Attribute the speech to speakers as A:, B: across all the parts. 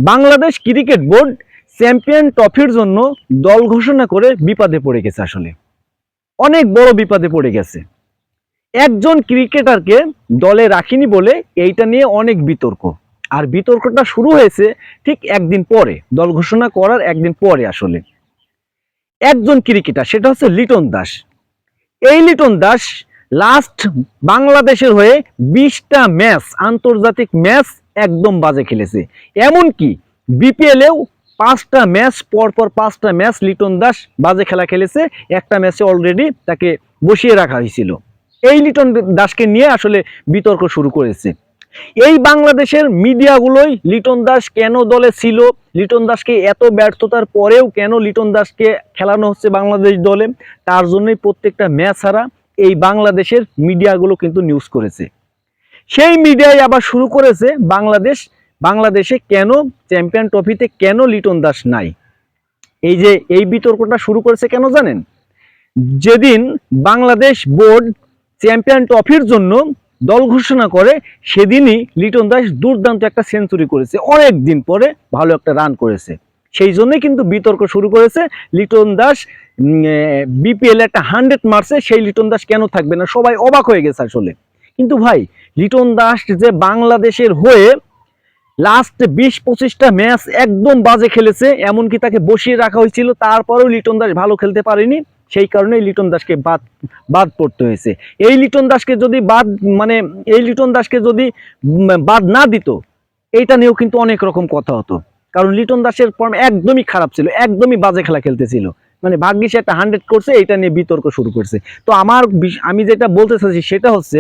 A: Bangladesh cricket board champion ট্রফির জন্য দল ঘোষণা করে বিপদে পড়ে গেছে। আসলে অনেক বড় বিপদে পড়ে গেছে। একজন ক্রিকেটারকে দলে রাখিনি বলে এইটা নিয়ে অনেক বিতর্ক। আর বিতর্কটা শুরু হয়েছে ঠিক একদিন পরে, দল ঘোষণা করার একদিন পরে। আসলে একজন ক্রিকেটার, সেটা হচ্ছে লিটন দাস। এই লিটন দাস লাস্ট বাংলাদেশের হয়ে 20টা ম্যাচ, আন্তর্জাতিক ম্যাচ একদম বাজে খেলেছে। এমনকি বিপিএলেও 5টা ম্যাচ, পরপর 5টা ম্যাচ লিটন দাস বাজে খেলা খেলেছে। একটা ম্যাচে অলরেডি তাকে বসিয়ে রাখা হয়েছিল। এই লিটন দাসকে নিয়ে আসলে বিতর্ক শুরু করেছে। এই বাংলাদেশের মিডিয়াগুলোই লিটন দাস কেন দলে ছিল, লিটন দাসকে এত ব্যর্থতার পরেও কেন লিটন দাসকে খেলানো হচ্ছে বাংলাদেশ দলে, তার জন্যই প্রত্যেকটা ম্যাচ হারা এই বাংলাদেশের মিডিয়াগুলো কিন্তু নিউজ করেছে। সেই মিডিয়ায় আবার শুরু করেছে বাংলাদেশে কেন চ্যাম্পিয়ন ট্রফিতে কেন লিটন দাস নাই। এই বিতর্কটা শুরু করেছে কেন জানেন? যেদিন বাংলাদেশ বোর্ড চ্যাম্পিয়ন ট্রফির জন্য দল ঘোষণা করে, সেদিনই লিটন দাস দুর্দান্ত একটা সেঞ্চুরি করেছে। অনেক দিন পরে ভালো একটা রান করেছে। সেই জন্যই কিন্তু বিতর্ক শুরু করেছে। লিটন দাস বিপিএল একটা 100 মারছে, সেই লিটন দাস কেন থাকবে না? সবাই অবাক হয়ে গেছে আসলে। কিন্তু ভাই, লিটন দাস যে বাংলাদেশের হয়ে লাস্ট 20-25টা ম্যাচ একদম বাজে খেলেছে, এমনকি তাকে বসিয়ে রাখা হয়েছিল, তারপরেও লিটন দাস ভালো খেলতে পারেনি। সেই কারণে লিটন দাসকে বাদ পড়তে হয়েছে। এই লিটন দাসকে যদি বাদ না দিত, এইটা নিয়েও কিন্তু অনেক রকম কথা হতো। কারণ লিটন দাসের ফর্ম একদমই খারাপ ছিল, একদমই বাজে খেলা খেলতেছিল। মানে ভাগ্যিস একটা 100 করছে, এটা নিয়ে বিতর্ক শুরু করছে। তো আমি যেটা বলতে চাচ্ছি সেটা হচ্ছে,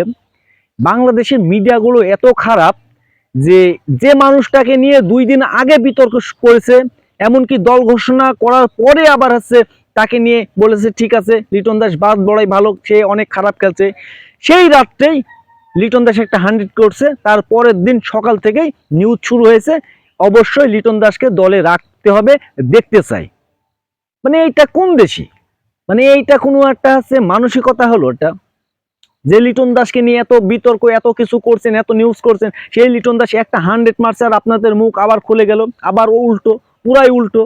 A: বাংলাদেশের মিডিয়াগুলো এত খারাপ যে মানুষটাকে নিয়ে 2 দিন আগে বিতর্ক করেছে, এমনকি দল ঘোষণা করার পরে আবার তাকে নিয়ে বলেছে ঠিক আছে লিটন দাস বাদ বড়াই ভালো, সে অনেক খারাপ খেলছে। সেই রাত্রেই লিটন দাস একটা 100 করছে, তার পরের দিন সকাল থেকেই নিউজ শুরু হয়েছে অবশ্যই লিটন দাসকে দলে রাখতে হবে, দেখতে চাই। মানে এইটা কোন দেশি? মানে এইটা কোনো একটা মানসিকতা হলো এটা, যে লিটন দাসকে নিয়ে এত বিতর্ক, এত কিছু করছেন, এত নিউজ করছেন, সেই লিটন দাস একটা 100 মারছে আর আপনাদের মুখ আবার খুলে গেল, আবার উল্টো, পুরাই উল্টো।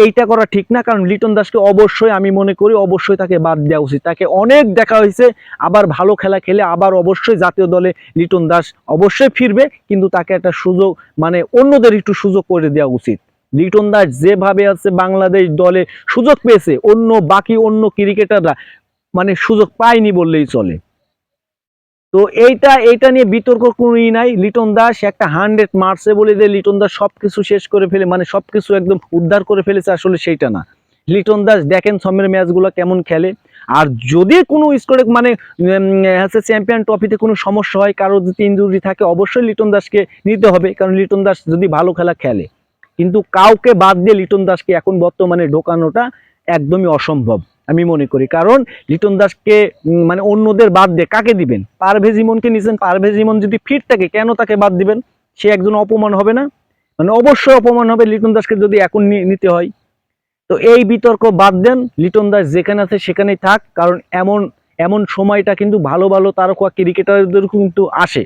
A: এইটা করা ঠিক না। কারণ লিটন দাসকে অবশ্যই, আমি মনে করি অবশ্যই তাকে বাদ দেওয়া উচিত। তাকে অনেক দেখা হয়েছে, আবার ভালো খেলা খেলে আবার অবশ্যই জাতীয় দলে লিটন দাস অবশ্যই ফিরবে, কিন্তু তাকে একটা সুযোগ, মানে অন্যদের একটু সুযোগ করে দেওয়া উচিত। লিটন দাস যেভাবে বাংলাদেশ দলে সুযোগ পেয়েছে, বাকি অন্য ক্রিকেটাররা মানে সুযোগ পায়নি বললেই চলে। তো এইটা নিয়ে বিতর্ক কোনোই নাই। লিটন দাস একটা 100 মারছে বলে যে লিটন দাস সবকিছু শেষ করে ফেলে, মানে সবকিছু একদম উদ্ধার করে ফেলেছে, আসলে সেইটা না। লিটন দাস দেখেন সময়ের ম্যাচগুলো কেমন খেলে। আর যদি কোনো স্কোরে চ্যাম্পিয়ন ট্রফিতে কোনো সমস্যা হয়, কারো যদি ইনজুরি থাকে, অবশ্যই লিটন দাসকে নিতে হবে। কারণ লিটন দাস যদি ভালো খেলা খেলে, কিন্তু কাউকে বাদ দিয়ে লিটন দাসকে এখন বর্তমানে ঢোকানোটা একদমই অসম্ভব আমি মনে করি। কারণ লিটন দাসকে মানে অন্যদের বাদ দিয়ে কাকে দিবেন? পারভেজ ইমনকে নিছেন, পারভেজ ইমন যদি ফিট থাকে কেন তাকে বাদ দিবেন? সে একজন অপমান হবে না? মানে অবশ্যই অপমান হবে লিটন দাসকে যদি এখন নিতে হয়। তো এই বিতর্ক বাদ দেন, লিটন দাস যেখানে আছে সেখানেই থাক। কারণ এমন সময়টা কিন্তু ভালো ভালো তারকা ক্রিকেটারদের কিন্তু আসে,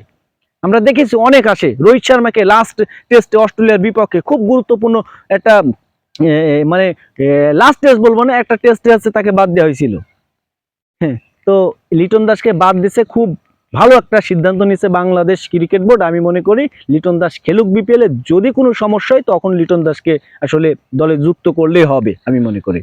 A: আমরা দেখেছি অনেক আসে। রোহিত শর্মাকে লাস্ট টেস্টে অস্ট্রেলিয়ার বিপক্ষে খুব গুরুত্বপূর্ণ একটা মানে লাস্ট টেস্ট বলবো না, একটা টেস্টে তাকে বাদ দেওয়া হয়েছিল। হ্যাঁ, তো লিটন দাসকে বাদ দিছে, খুব ভালো একটা সিদ্ধান্ত নিয়েছে বাংলাদেশ ক্রিকেট বোর্ড। আমি মনে করি লিটন দাস খেলুক বিপিএলে, যদি কোনো সমস্যা হয় তখন লিটন দাসকে আসলে দলে যুক্ত করলেই হবে আমি মনে করি।